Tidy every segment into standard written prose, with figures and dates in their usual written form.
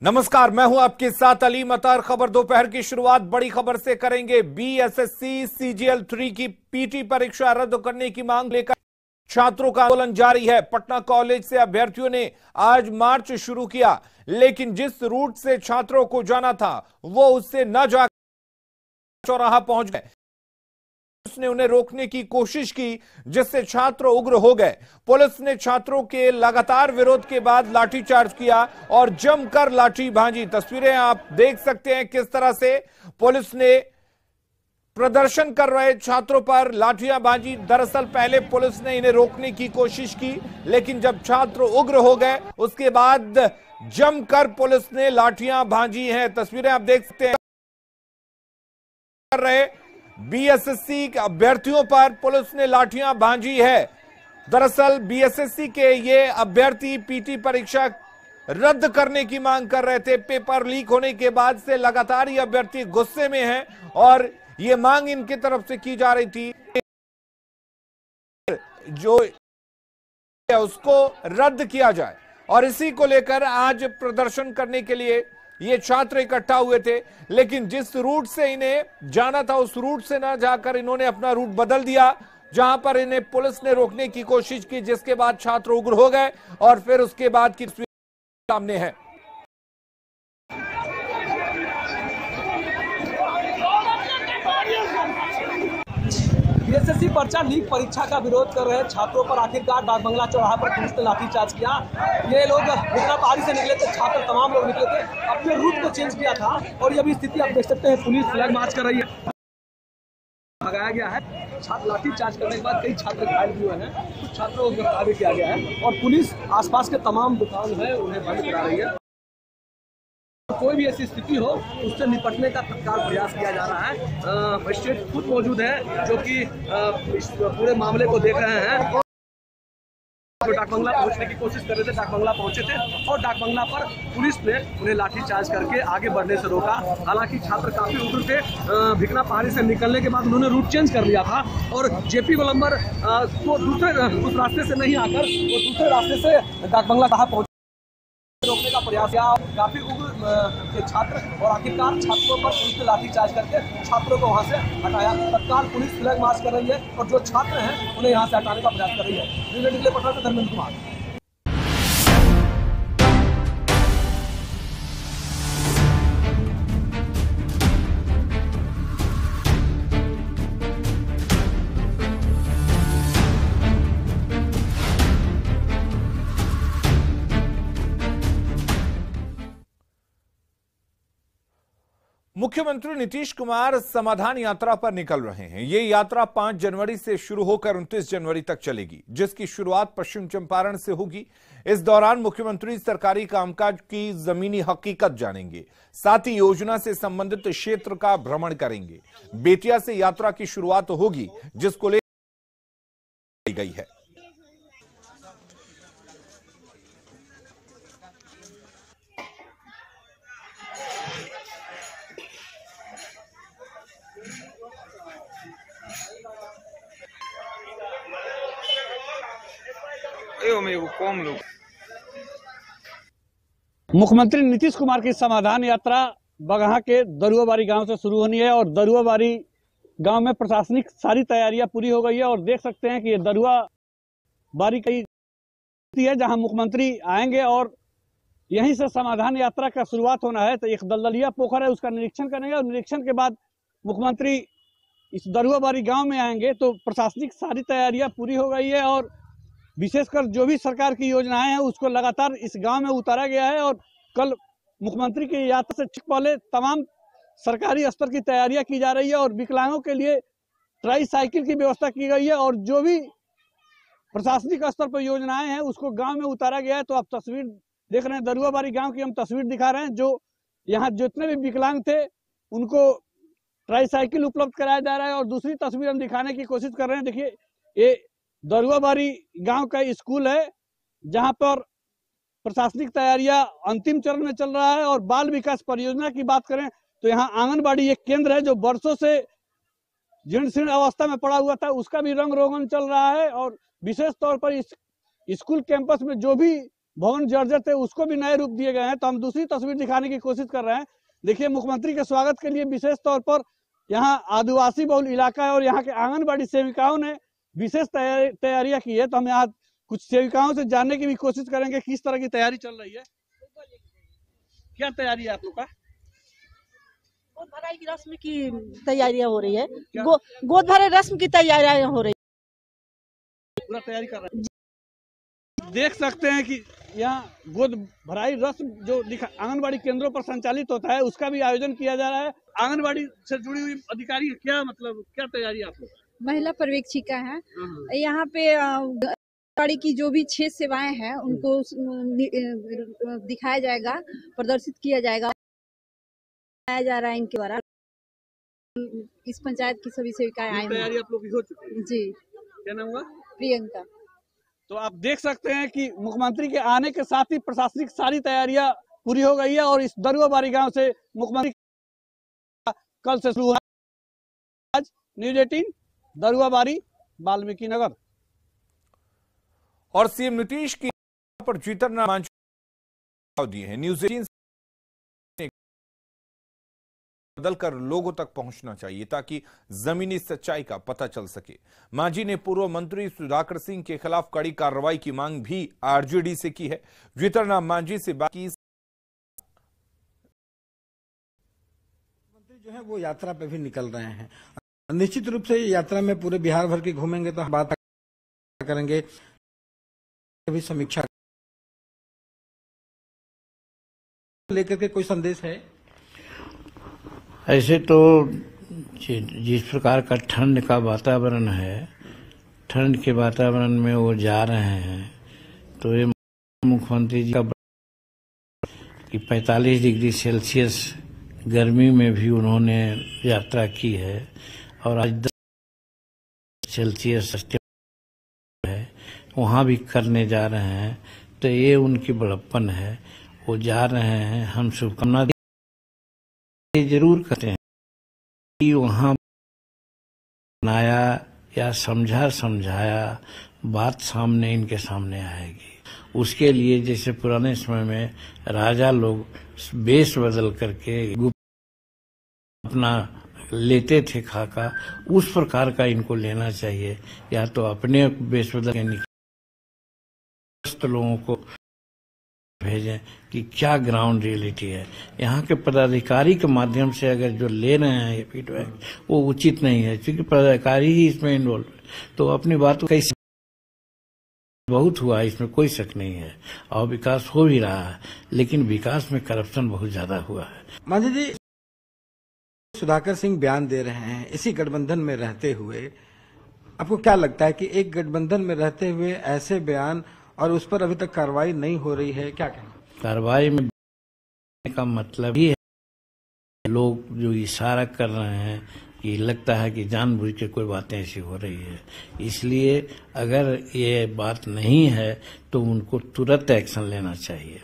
नमस्कार, मैं हूं आपके साथ अली मतार। खबर दोपहर की शुरुआत बड़ी खबर से करेंगे। बीएसएससी सीजीएल 3 की पीटी परीक्षा रद्द करने की मांग लेकर छात्रों का आंदोलन जारी है। पटना कॉलेज से अभ्यर्थियों ने आज मार्च शुरू किया, लेकिन जिस रूट से छात्रों को जाना था वो उससे न जाकर चौराहा पहुंच गए। उसने उन्हें रोकने की कोशिश की, जिससे छात्र उग्र हो गए। पुलिस ने छात्रों के लगातार विरोध के बाद लाठीचार्ज किया और जमकर लाठी भांजी। तस्वीरें आप देख सकते हैं किस तरह से पुलिस ने प्रदर्शन कर रहे छात्रों पर लाठियां भांजी। दरअसल पहले पुलिस ने इन्हें रोकने की कोशिश की, लेकिन जब छात्र उग्र हो गए उसके बाद जमकर पुलिस ने लाठियां भांजी हैं। तस्वीरें आप देख सकते हैं। कर रहे बीएसएससी के अभ्यर्थियों पर पुलिस ने लाठियां भांजी है। दरअसल बीएसएससी के ये अभ्यर्थी पीटी परीक्षा रद्द करने की मांग कर रहे थे। पेपर लीक होने के बाद से लगातार ये अभ्यर्थी गुस्से में हैं और ये मांग इनकी तरफ से की जा रही थी जो उसको रद्द किया जाए, और इसी को लेकर आज प्रदर्शन करने के लिए ये छात्र इकट्ठा हुए थे। लेकिन जिस रूट से इन्हें जाना था उस रूट से ना जाकर इन्होंने अपना रूट बदल दिया, जहां पर इन्हें पुलिस ने रोकने की कोशिश की, जिसके बाद छात्र उग्र हो गए और फिर उसके बाद की तस्वीर सामने है। बीएसएससी पर्चा लीक परीक्षा का विरोध कर रहे छात्रों पर आखिरकार डाक बंगला चौराहा पर पुलिस ने लाठीचार्ज किया। ये लोग बिना पहाड़ी से निकले थे, छात्र तमाम लोग निकले थे, अपने रूट को चेंज किया था और ये भी स्थिति आप देख सकते हैं। पुलिस फ्लैग मार्च कर रही है, भगाया गया है। छात्र लाठीचार्ज करने के बाद कई छात्र घायल भी हुए हैं, कुछ छात्रों को गिरफ्तार भी किया गया है और पुलिस आसपास के तमाम दुकान है उन्हें बंद करा रही है। कोई भी ऐसी स्थिति हो उससे निपटने का तत्काल प्रयास किया जा रहा है। मजिस्ट्रेट खुद मौजूद है जो कि इस पूरे मामले को देख रहे हैं। तो डाक बंगला पहुंचने की कोशिश कर रहे थे, डाक बंगला पहुंचे थे और डाक बंगला पर पुलिस ने उन्हें लाठीचार्ज करके आगे बढ़ने से रोका। हालांकि छात्र काफी उग्र थे। भिकना पहाड़ी से निकलने के बाद उन्होंने रूट चेंज कर लिया था और जेपी गोलंबर को उस रास्ते से नहीं आकर वो दूसरे रास्ते से डाक बंगला कहा पहुंचे, रोकने का प्रयास किया। काफी उग्र के छात्र और आखिरकार छात्रों पर पुलिस ने लाठीचार्ज करके छात्रों को वहां से हटाया। तत्काल पुलिस फ्लैग मार्च कर रही है और जो छात्र हैं उन्हें यहां से हटाने का प्रयास कर रही है। पटना से धर्मेंद्र कुमार। मुख्यमंत्री नीतीश कुमार समाधान यात्रा पर निकल रहे हैं। ये यात्रा 5 जनवरी से शुरू होकर 29 जनवरी तक चलेगी, जिसकी शुरुआत पश्चिम चंपारण से होगी। इस दौरान मुख्यमंत्री सरकारी कामकाज की जमीनी हकीकत जानेंगे, साथ ही योजना से संबंधित क्षेत्र का भ्रमण करेंगे। बेतिया से यात्रा की शुरुआत होगी, जिसको ले गई है। मुख्यमंत्री नीतीश कुमार की समाधान यात्रा बगहा के दरुआबारी गांव से शुरू होनी है और दरुआबारी गांव में प्रशासनिक सारी तैयारियां पूरी हो गई है। और देख सकते हैं कि ये दरुआबारी की है जहां मुख्यमंत्री आएंगे और यहीं से समाधान यात्रा का शुरुआत होना है। तो एक दलदलिया पोखर है, उसका निरीक्षण करेंगे और निरीक्षण के बाद मुख्यमंत्री इस दरुआबारी गांव में आएंगे। तो प्रशासनिक सारी तैयारियां पूरी हो गई है और विशेषकर जो भी सरकार की योजनाएं हैं उसको लगातार इस गांव में उतारा गया है। और कल मुख्यमंत्री की यात्रा से ठीक पहले तमाम सरकारी स्तर की तैयारियां की जा रही है और विकलांगों के लिए ट्राई साइकिल की व्यवस्था की गई है और जो भी प्रशासनिक स्तर पर योजनाएं हैं उसको गांव में उतारा गया है। तो आप तस्वीर देख रहे हैं, दरुआबारी गांव की हम तस्वीर दिखा रहे हैं। जो यहाँ जितने भी विकलांग थे उनको ट्राई साइकिल उपलब्ध कराया जा रहा है। और दूसरी तस्वीर हम दिखाने की कोशिश कर रहे हैं। देखिए, ये दरुआबारी गांव का स्कूल है जहां पर प्रशासनिक तैयारियां अंतिम चरण में चल रहा है। और बाल विकास परियोजना की बात करें तो यहाँ आंगनबाड़ी एक केंद्र है जो वर्षों से जीर्ण शीर्ण अवस्था में पड़ा हुआ था, उसका भी रंग रोगन चल रहा है। और विशेष तौर पर इस स्कूल कैंपस में जो भी भवन जर्जर थे उसको भी नए रूप दिए गए हैं। तो हम दूसरी तस्वीर दिखाने की कोशिश कर रहे हैं। देखिए, मुख्यमंत्री के स्वागत के लिए विशेष तौर पर यहाँ आदिवासी बहुल इलाका है और यहाँ के आंगनबाड़ी सेविकाओं ने विशेष तैयारियां की है। तो हम यहाँ कुछ सेविकाओं से जानने की भी कोशिश करेंगे किस तरह की तैयारी चल रही है। क्या तैयारी है आप लोग का? गोद भराई की रस्म की तैयारियां हो रही है। गोद भराई रस्म की तैयारियां हो रही है। पूरा तैयारी कर रहे हैं। देख सकते हैं कि यहाँ गोद भराई रस्म जो आंगनबाड़ी केंद्रों पर संचालित होता है उसका भी आयोजन किया जा रहा है। आंगनबाड़ी से जुड़ी हुई अधिकारी क्या तैयारी आप लोग? महिला पर्यवेक्षिका है। यहाँ पे आंगनबाड़ी की जो भी 6 सेवाएं हैं उनको दिखाया जाएगा, प्रदर्शित किया जाएगा, जा रहा है इनके द्वारा। इस पंचायत की सभी सेविकाएं आई हैं। तैयारी आप लोग की हो चुकी है? जी। क्या नाम हुआ? प्रियंका। तो आप देख सकते हैं कि मुख्यमंत्री के आने के साथ ही प्रशासनिक सारी तैयारियां पूरी हो गई है और इस दरुआबारी गांव से मुख्यमंत्री कल से शुरू है। आज न्यूज 18 दरुआबारी वाल्मीकि नगर। और सीएम नीतीश की पर जीतनराम मांझी दिए हैं। न्यूज 18 बदलकर लोगों तक पहुंचना चाहिए ताकि जमीनी सच्चाई का पता चल सके। मांझी ने पूर्व मंत्री सुधाकर सिंह के खिलाफ कड़ी कार्रवाई की मांग भी आरजेडी से की है। जीतनराम मांझी से बाकी मंत्री जो है वो यात्रा पे भी निकल रहे हैं। निश्चित रूप से यात्रा में पूरे बिहार भर के घूमेंगे तो हम बात करेंगे, भी समीक्षा लेकर के कोई संदेश है? ऐसे तो जिस प्रकार का ठंड का वातावरण है, ठंड के वातावरण में वो जा रहे हैं तो ये मुख्यमंत्री जी का कि 45 डिग्री सेल्सियस गर्मी में भी उन्होंने यात्रा की है और आज 10 सेल्सियस है वहाँ भी करने जा रहे हैं। तो ये उनकी बड़प्पन है, वो जा रहे हैं। हम शुभकामना जरूर करते हैं कि वहाँ बनाया या समझाया बात सामने इनके सामने आएगी। उसके लिए जैसे पुराने समय में राजा लोग वेश बदल करके अपना लेते थे खाका, उस प्रकार का इनको लेना चाहिए। या तो अपने वेश बदल के लोगों को भेजें कि क्या ग्राउंड रियलिटी है। यहाँ के पदाधिकारी के माध्यम से अगर जो ले रहे हैं ये फीडबैक वो उचित नहीं है, क्योंकि पदाधिकारी ही इसमें इन्वॉल्व है। तो अपनी बात कैसे बहुत हुआ, इसमें कोई शक नहीं है और विकास हो भी रहा है, लेकिन विकास में करप्शन बहुत ज्यादा हुआ है। मांझी जी, सुधाकर सिंह बयान दे रहे हैं इसी गठबंधन में रहते हुए, आपको क्या लगता है कि एक गठबंधन में रहते हुए ऐसे बयान और उस पर अभी तक कार्रवाई नहीं हो रही है, क्या कहना? कार्रवाई में का मतलब ही है लोग जो इशारा कर रहे हैं कि लगता है कि जानबूझ के कोई बातें ऐसी हो रही है। इसलिए अगर ये बात नहीं है तो उनको तुरंत एक्शन लेना चाहिए।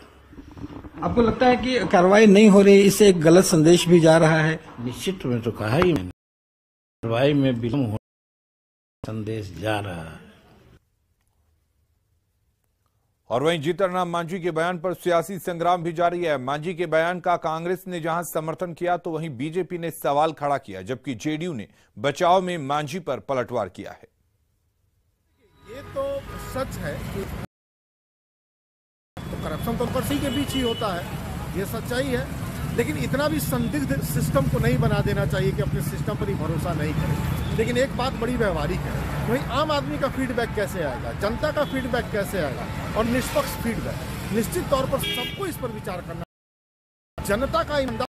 आपको लगता है कि कार्रवाई नहीं हो रही, इससे एक गलत संदेश भी जा रहा है? निश्चित में तो कहा ही मैंने, कार्रवाई में विलंब होने संदेश जा रहा है। और वहीं जीतनराम मांझी के बयान पर सियासी संग्राम भी जारी है। मांझी के बयान का कांग्रेस ने जहां समर्थन किया तो वहीं बीजेपी ने सवाल खड़ा किया, जबकि जेडीयू ने बचाव में मांझी पर पलटवार किया है। ये तो सच है कि तो करप्शन तो ऊपर के बीच ही होता है, ये सच्चाई है। लेकिन इतना भी संदिग्ध सिस्टम को नहीं बना देना चाहिए कि अपने सिस्टम पर ही भरोसा नहीं करें। लेकिन एक बात बड़ी व्यवहारिक है, वही आम आदमी का फीडबैक कैसे आएगा, जनता का फीडबैक कैसे आएगा और निष्पक्ष फीडबैक। निश्चित तौर पर सबको इस पर विचार करना, जनता का ईमानदार।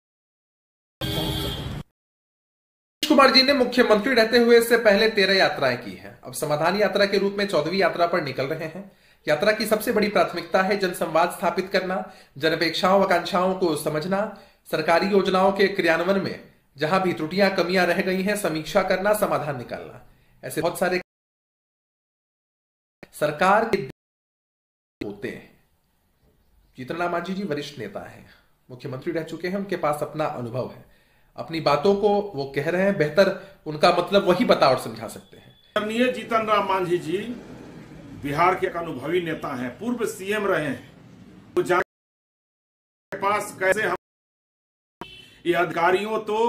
कुमार जी ने मुख्यमंत्री रहते हुए इससे पहले 13 यात्राएं की हैं। अब समाधान यात्रा के रूप में 14वीं यात्रा पर निकल रहे हैं। यात्रा की सबसे बड़ी प्राथमिकता है जनसंवाद स्थापित करना, जनअपेक्षाओं आकांक्षाओं को समझना, सरकारी योजनाओं के क्रियान्वयन में जहां भी त्रुटियां कमियां रह गई हैं समीक्षा करना, समाधान निकालना। ऐसे बहुत सारे सरकार के होते हैं। जीतनराम मांझी जी वरिष्ठ नेता हैं, मुख्यमंत्री रह चुके हैं, उनके पास अपना अनुभव है, अपनी बातों को वो कह रहे हैं, बेहतर उनका मतलब वही बता और समझा सकते हैं। माननीय जीतनराम मांझी जी बिहार के एक अनुभवी नेता हैं, पूर्व सीएम रहे हैं के पास कैसे हम ये अधिकारियों तो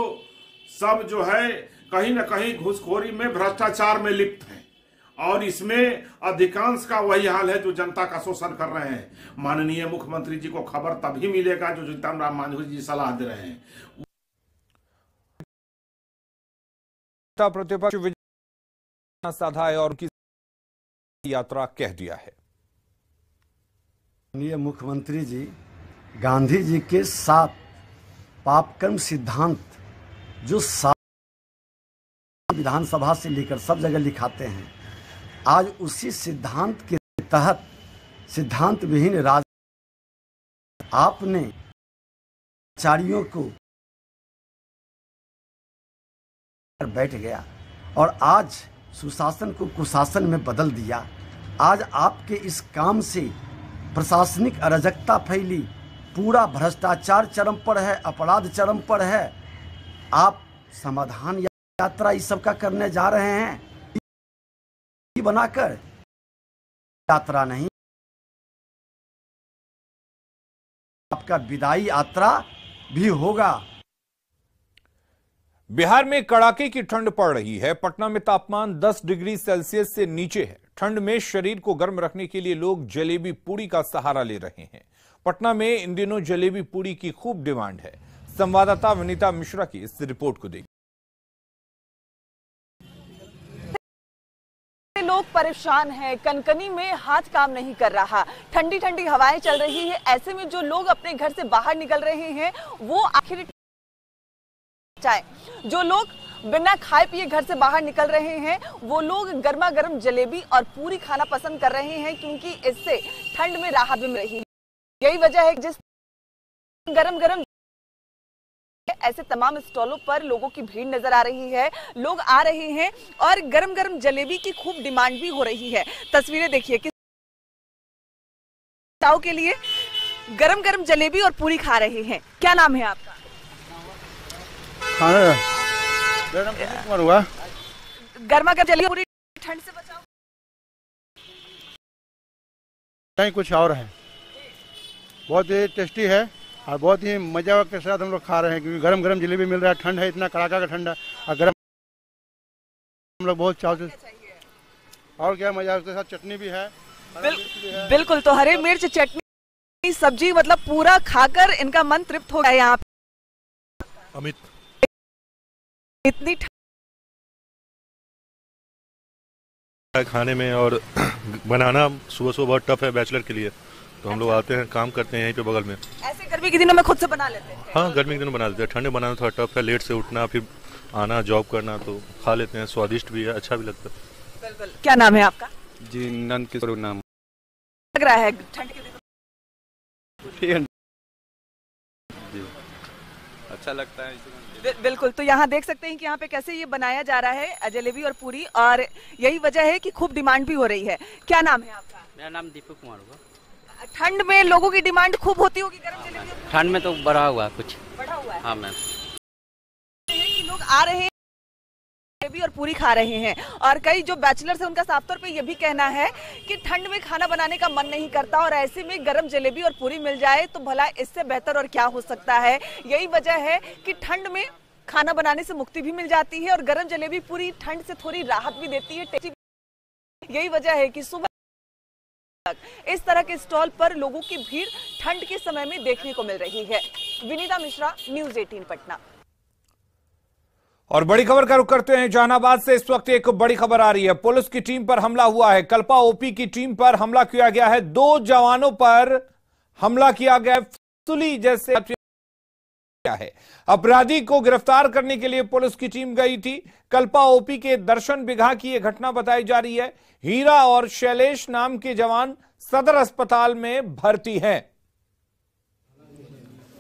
सब जो है कहीं न कहीं घूसखोरी में भ्रष्टाचार में लिप्त हैं और इसमें अधिकांश का वही हाल है जो जनता का शोषण कर रहे हैं। माननीय मुख्यमंत्री जी को खबर तभी मिलेगा जो जीतन राम मांझी जी सलाह दे रहे हैं। प्रतिपक्ष विजय साधा है और उनकी यात्रा कह दिया है। माननीय मुख्यमंत्री जी गांधी जी के 7 पापकर्म सिद्धांत जो विधानसभा से लेकर सब जगह लिखाते हैं, आज उसी सिद्धांत के तहत सिद्धांत विहीन राज आपने कर्मचारियों को बैठ गया और आज सुशासन को कुशासन में बदल दिया। आज आपके इस काम से प्रशासनिक अराजकता फैली, पूरा भ्रष्टाचार चरम पर है, अपराध चरम पर है। आप समाधान यात्रा इस सब का करने जा रहे हैं बनाकर, यात्रा नहीं, आपका विदाई यात्रा भी होगा। बिहार में कड़ाके की ठंड पड़ रही है। पटना में तापमान 10 डिग्री सेल्सियस से नीचे है। ठंड में शरीर को गर्म रखने के लिए लोग जलेबी पूड़ी का सहारा ले रहे हैं। पटना में इन दिनों जलेबी पूड़ी की खूब डिमांड है। संवाददाता विनीता मिश्रा की इस रिपोर्ट को देखिए। लोग परेशान हैं, कनकनी में हाथ काम नहीं कर रहा, ठंडी ठंडी हवाएं चल रही है। ऐसे में जो लोग अपने घर से बाहर निकल रहे हैं वो आखिर चाहे, जो लोग बिना खाए पिए घर से बाहर निकल रहे हैं वो लोग गर्मा गर्म जलेबी और पूरी खाना पसंद कर रहे हैं, क्योंकि इससे ठंड में राहत भी मिल रही है। यही वजह है जिस गरम गरम ऐसे तमाम स्टॉलों पर लोगों की भीड़ नजर आ रही है। लोग आ रहे हैं और गरम गरम जलेबी की खूब डिमांड भी हो रही है। तस्वीरें देखिए कि के लिए गरम गरम जलेबी और पूरी खा रहे हैं। क्या नाम है आपका? हुआ गर्मा गर्म जलेबी पूरी ठंड से बचाओ। नहीं, कुछ और है, बहुत ही टेस्टी है और बहुत ही मजा के साथ हम लोग खा रहे हैं, क्योंकि गरम गरम जलेबी मिल रहा है। ठंड है, इतना कड़ाका का ठंडा और गरम हम लोग बहुत चाव से। और क्या मजा, उसके साथ चटनी भी है। बिल्कुल, तो हरी मिर्च चटनी सब्जी मतलब पूरा खाकर इनका मन तृप्त हो गया। यहाँ अमित, इतनी खाने में और बनाना सुबह सुबह बहुत टफ है बैचलर के लिए, तो हम लोग आते हैं, काम करते हैं यहीं पे बगल में। ऐसे गर्मी के दिनों में खुद से बना लेते हैं? हाँ, गर्मी के दिनों बना लेते हैं। ठंडे बनाना थोड़ा टफ है, लेट से उठना, फिर आना, जॉब करना, तो खा लेते हैं। स्वादिष्ट भी है, अच्छा भी लगता है। बिल्कुल। क्या नाम है आपका? जी, नंद किशोर नाम। लग रहा है ठंड के दिनों जी, अच्छा लगता है। बिल्कुल, तो यहाँ देख सकते हैं कि यहाँ पे कैसे ये बनाया जा रहा है जलेबी और पूरी, और यही वजह है कि खूब डिमांड भी हो रही है। क्या नाम है आपका? मेरा नाम दीपक कुमार होगा। ठंड में लोगों की डिमांड खूब होती होगी गरम जलेबी? ठंड में तो बढ़ा हुआ कुछ, बढ़ा हुआ है। हाँ मैम, कि लोग आ रहे हैं जलेबी और पूरी खा रहे हैं, और कई जो बैचलर्स हैं उनका साफ तौर पे ये भी कहना है कि ठंड में खाना बनाने का मन नहीं करता, और ऐसे में गरम जलेबी और पूरी मिल जाए तो भला इससे बेहतर और क्या हो सकता है। यही वजह है कि ठंड में खाना बनाने से मुक्ति भी मिल जाती है और गरम जलेबी पूरी ठंड से थोड़ी राहत भी देती है, टेस्टी। यही वजह है कि सुबह इस तरह के स्टॉल पर लोगों की भीड़ ठंड के समय में देखने को मिल रही है। विनीता मिश्रा, न्यूज़ 18 पटना। और बड़ी खबर का रुख करते हैं जहानाबाद से। इस वक्त एक बड़ी खबर आ रही है। पुलिस की टीम पर हमला हुआ है। कल्पा ओपी की टीम पर हमला किया गया है। 2 जवानों पर हमला किया गया है। फसुली जैसे क्या है, अपराधी को गिरफ्तार करने के लिए पुलिस की टीम गई थी। कल्पा ओपी के दर्शन बिघा की यह घटना बताई जा रही है। हीरा और शैलेश नाम के जवान सदर अस्पताल में भर्ती हैं।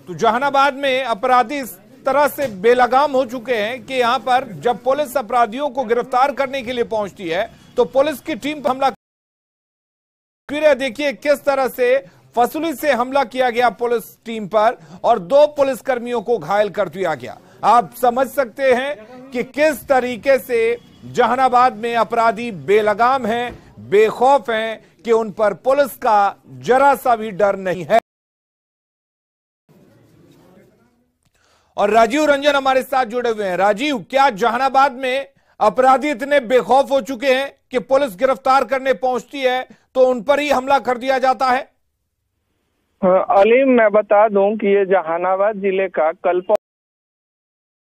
तो जहानाबाद में अपराधी इस तरह से बेलगाम हो चुके हैं कि यहां पर जब पुलिस अपराधियों को गिरफ्तार करने के लिए पहुंचती है तो पुलिस की टीम पर हमला। देखिए किस तरह से फसुली से हमला किया गया पुलिस टीम पर और 2 पुलिसकर्मियों को घायल कर दिया गया। आप समझ सकते हैं कि किस तरीके से जहानाबाद में अपराधी बेलगाम हैं, बेखौफ हैं कि उन पर पुलिस का जरा सा भी डर नहीं है। और राजीव रंजन हमारे साथ जुड़े हुए हैं। राजीव, क्या जहानाबाद में अपराधी इतने बेखौफ हो चुके हैं कि पुलिस गिरफ्तार करने पहुंचती है तो उन पर ही हमला कर दिया जाता है? अलीम, मैं बता दूं कि ये जहानाबाद जिले का कल्पा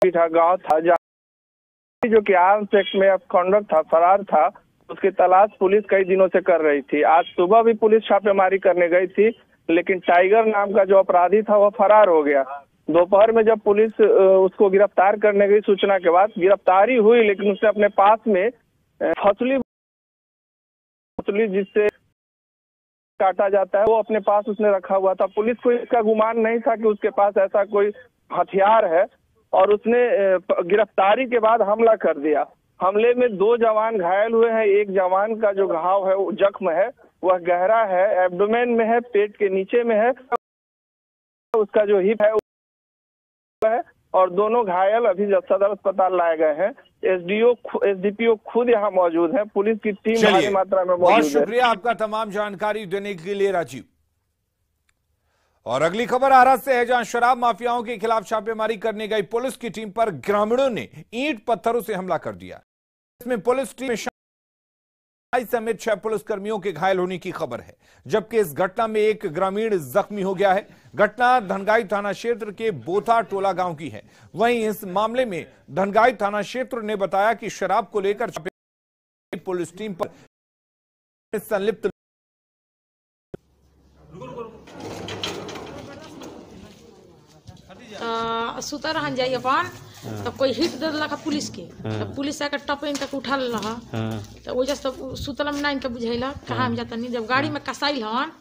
गांव था, जहां जो कि आर्म्स एक्ट में कॉन्डक्ट था, फरार था, उसकी तलाश पुलिस कई दिनों से कर रही थी। आज सुबह भी पुलिस छापेमारी करने गई थी, लेकिन टाइगर नाम का जो अपराधी था वो फरार हो गया। दोपहर में जब पुलिस उसको गिरफ्तार करने गई, सूचना के बाद गिरफ्तारी हुई, लेकिन उसने अपने पास में फसली जिससे काटा जाता है वो अपने पास उसने रखा हुआ था। पुलिस को इसका गुमान नहीं था कि उसके पास ऐसा कोई हथियार है और उसने गिरफ्तारी के बाद हमला कर दिया। हमले में 2 जवान घायल हुए हैं। एक जवान का जो घाव है, वो जख्म है, वह गहरा है, एब्डोमेन में है, पेट के नीचे में है, उसका जो हिप है और दोनों घायल अभी सदर अस्पताल लाए गए हैं। एसडीपीओ खुद यहाँ मौजूद है, पुलिस की टीम भारी मात्रा में मौजूद है। बहुत शुक्रिया आपका तमाम जानकारी देने के लिए राजीव। और अगली खबर आरा से है, जहां शराब माफियाओं के खिलाफ छापेमारी करने गई पुलिस की टीम पर ग्रामीणों ने ईंट पत्थरों से हमला कर दिया। इसमें पुलिस टीम समेत 6 पुलिसकर्मियों के घायल होने की खबर है, जबकि इस घटना में एक ग्रामीण जख्मी हो गया है। घटना धनगाई थाना क्षेत्र के बोथा टोला गांव की है। वहीं इस मामले में धनगाई थाना क्षेत्र ने बताया कि शराब को लेकर पुलिस टीम पर संलिप्त सुता रहन जाइए अपन, तो कोई हिट दे दिलक पुलिस के, तो पुलिस आकर टपन तक उठा लेला, तो वजह से सुतल में नाइन के बुझेला कहाँ हम जाता नहीं। जब गाड़ी में कसाइल हन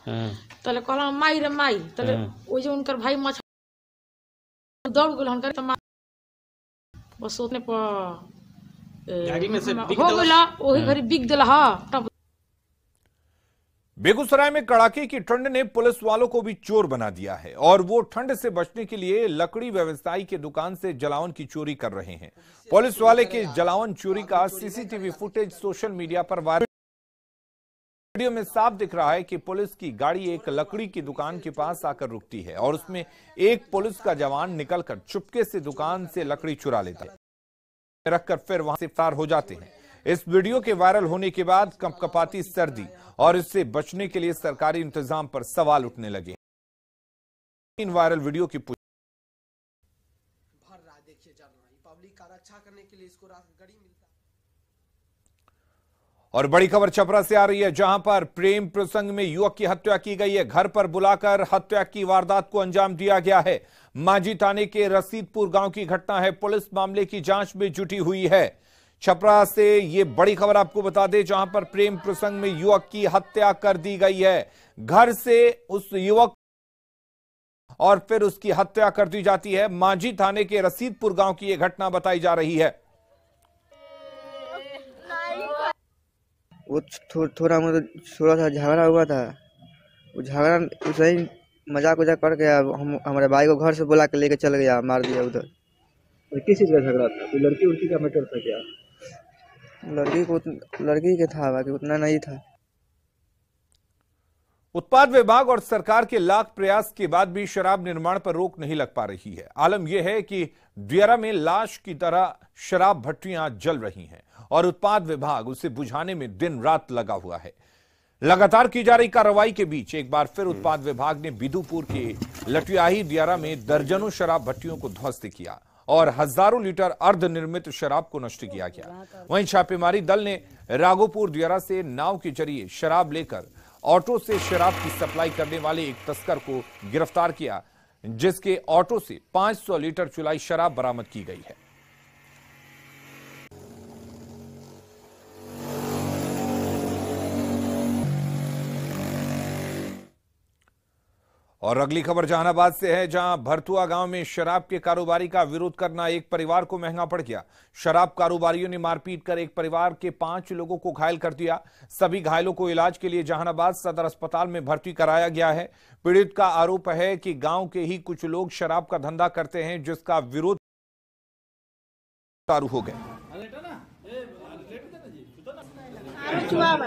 तो कहला माई रे माई, तो वजह उनकर भाई मछ दौड़ गेल हन कर, बस सोचने पर गाड़ी में से हो गेला, वही घड़ी बिक दिला। बेगूसराय में कड़ाके की ठंड ने पुलिस वालों को भी चोर बना दिया है और वो ठंड से बचने के लिए लकड़ी व्यवसायी की दुकान से जलावन की चोरी कर रहे हैं। पुलिस वाले के जलावन चोरी का सीसीटीवी फुटेज सोशल मीडिया पर वायरल। वीडियो में साफ दिख रहा है कि पुलिस की गाड़ी एक लकड़ी की दुकान के पास आकर रुकती है और उसमें एक पुलिस का जवान निकलकर चुपके से दुकान से लकड़ी चुरा लेता है, रखकर फिर वहां से फरार हो जाते हैं। इस वीडियो के वायरल होने के बाद कंपकपाती सर्दी और इससे बचने के लिए सरकारी इंतजाम पर सवाल उठने लगे। इन वायरल वीडियो की और बड़ी खबर छपरा से आ रही है, जहां पर प्रेम प्रसंग में युवक की हत्या की गई है। घर पर बुलाकर हत्या की वारदात को अंजाम दिया गया है। मांझी थाने के रसीदपुर गांव की घटना है। पुलिस मामले की जांच में जुटी हुई है। छपरा से ये बड़ी खबर आपको बता दें, जहां पर प्रेम प्रसंग में युवक की हत्या कर दी गई है। घर से उस युवक और फिर उसकी हत्या कर दी जाती है। मांझी थाने के रसीदपुर गांव की यह घटना बताई जा रही है। वो थोड़ा सा झगड़ा हुआ था, वो झगड़ा उसे ही मजाक करके हमारे भाई को घर से बुला के लेके चल गया, मार दिया उधर। किस चीज का झगड़ा था? कोई लड़की उड़की का मैटर था क्या? लड़की के था, बाकी उतना नहीं था। उत्पाद विभाग और सरकार के लाख प्रयास के बाद भी शराब निर्माण पर रोक नहीं लग पा रही है। आलम यह है कि दियारा में लाश की तरह शराब भट्टियां जल रही हैं और उत्पाद विभाग उसे बुझाने में दिन रात लगा हुआ है। लगातार की जा रही कार्रवाई के बीच एक बार फिर उत्पाद विभाग ने बिदुपुर के लटियाही दियारा में दर्जनों शराब भट्टियों को ध्वस्त किया और हजारों लीटर अर्धनिर्मित शराब को नष्ट किया गया। वहीं छापेमारी दल ने राघोपुर दियारा से नाव के जरिए शराब लेकर ऑटो से शराब की सप्लाई करने वाले एक तस्कर को गिरफ्तार किया, जिसके ऑटो से 500 लीटर चुलाई शराब बरामद की गई है। और अगली खबर जहानाबाद से है, जहां भरतुआ गांव में शराब के कारोबारी का विरोध करना एक परिवार को महंगा पड़ गया। शराब कारोबारियों ने मारपीट कर एक परिवार के 5 लोगों को घायल कर दिया। सभी घायलों को इलाज के लिए जहानाबाद सदर अस्पताल में भर्ती कराया गया है। पीड़ित का आरोप है कि गांव के ही कुछ लोग शराब का धंधा करते हैं, जिसका विरोध चालू हो गया। दारू चुआवे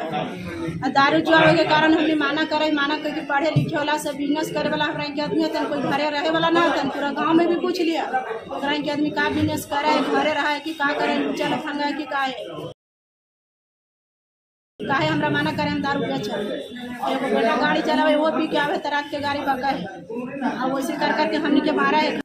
और दारू चुआवे के कारण हमने माना करके पढ़े लिखे वाला सब बिजनेस करे वाला हमरा के आदमी तन कोई घरे रहे वाला ना तन पूरा गांव में भी पूछ लिया हमरा के आदमी का बिजनेस करे घरे रहे कि का करे चल फंगा कि का है काहे हमरा माना करे हम दारू बेच एगो बेटा गाड़ी चलावे वो पी के आवे तराक के गाड़ी पका है और वैसे कर करके हमने के मारा है।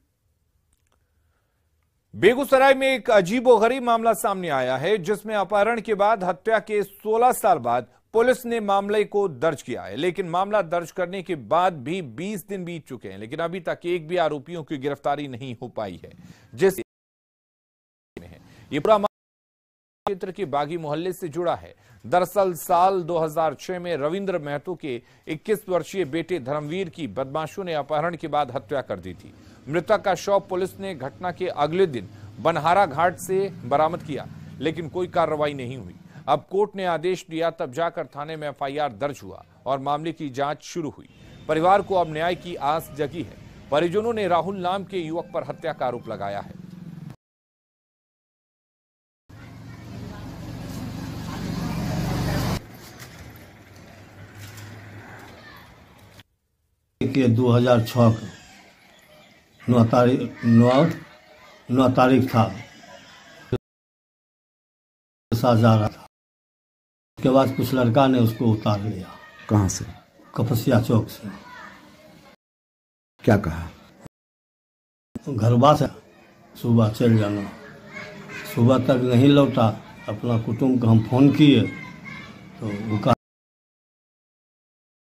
बेगूसराय में एक अजीबोगरीब मामला सामने आया है जिसमें अपहरण के बाद हत्या के 16 साल बाद पुलिस ने मामले को दर्ज किया है, लेकिन मामला दर्ज करने के बाद भी 20 दिन बीत चुके हैं, लेकिन अभी तक एक भी आरोपियों की गिरफ्तारी नहीं हो पाई है। जिस ये पूरा क्षेत्र के बागी मोहल्ले से जुड़ा है। दरअसल साल 2006 में रविंद्र महतो के 21 वर्षीय बेटे धर्मवीर की बदमाशों ने अपहरण के बाद हत्या कर दी थी। मृतक का शव पुलिस ने घटना के अगले दिन बनहारा घाट से बरामद किया, लेकिन कोई कार्रवाई नहीं हुई। अब कोर्ट ने आदेश दिया, तब जाकर थाने में एफआईआर दर्ज हुआ और मामले की जांच शुरू हुई। परिवार को अब न्याय की आस जगी है। परिजनों ने राहुल नाम के युवक पर हत्या का आरोप लगाया है। के 2006 9 तारीख था, साथ जा रहा था। उसके बाद कुछ लड़का ने उसको उतार लिया। कहाँ से? कपसिया चौक से। क्या कहा? घरवा से सुबह चल जाना। सुबह तक नहीं लौटा। अपना कुटुंब को हम फोन किए तो वो कहा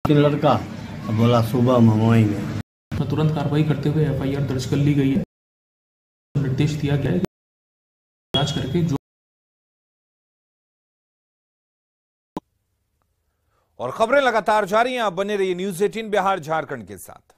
लड़का बोला सुबह मंगवाएंगे। तुरंत कार्रवाई करते हुए एफआईआर दर्ज कर ली गई है। निर्देश दिया गया है जांच करके जो। और खबरें लगातार जारी हैं। आप बने रहिए न्यूज़ 18 बिहार झारखंड के साथ।